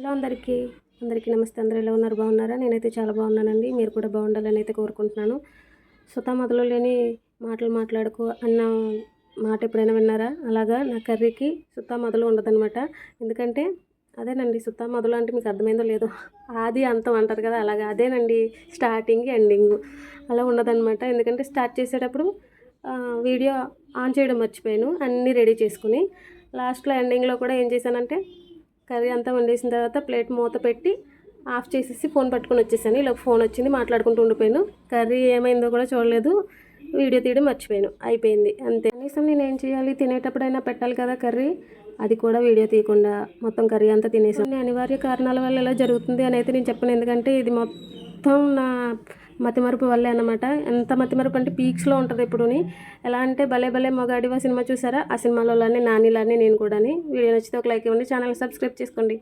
Hello అందరికీ నమస్తే. అందరూ ఎలా ఉన్నారు? బాగున్నారా? నేనైతే చాలా బాగున్నానండి. మీరు కూడా బాగుండాలని అయితే కోరుకుంటున్నాను. సుతా మొదలు లేని మాటలు మాట్లాడుకో అన్న మాట ఎప్పుడైనా విన్నారా? అలాగా నా కర్రీకి సుతా మొదలు ఉండదనమాట. ఎందుకంటే అదేనండి, సుతా మొదలు అంటే మీకు అర్థమైందో లేదో, ఆది అంతం అంటారు కదా, అలాగా అదేనండి, స్టార్టింగ్ ఎండింగ్ అలా ఉండదన్నమాట. ఎందుకంటే స్టార్ట్ చేసేటప్పుడు వీడియో ఆన్ చేయడం మర్చిపోయాను, అన్నీ రెడీ చేసుకుని. లాస్ట్లో ఎండింగ్లో కూడా ఏం చేశానంటే, కర్రీ అంతా వండేసిన తర్వాత ప్లేట్ మూత పెట్టి ఆఫ్ చేసేసి ఫోన్ పట్టుకొని వచ్చేసాను. ఇలా ఫోన్ వచ్చింది, మాట్లాడుకుంటూ ఉండిపోయాను. కర్రీ ఏమైందో కూడా చూడలేదు, వీడియో తీయడం మర్చిపోయాను, అయిపోయింది అంతే. కనీసం నేను ఏం చేయాలి, తినేటప్పుడైనా పెట్టాలి కదా కర్రీ, అది కూడా వీడియో తీయకుండా మొత్తం కర్రీ అంతా తినేసాను. అనివార్య కారణాల వల్ల ఎలా జరుగుతుంది అని అయితే నేను చెప్పను, ఎందుకంటే ఇది మొత్తం నా మతిమరుపు వల్లే అన్నమాట. ఎంత మతిమరుపు అంటే పీక్స్లో ఉంటుంది ఎప్పుడుని. ఎలా అంటే భలే భలే మగాడివా సినిమా చూసారా, ఆ సినిమాలో నానిలానే నేను కూడా. వీడియో నచ్చితే ఒక లైక్ ఇవ్వండి, ఛానల్ సబ్స్క్రైబ్ చేసుకోండి.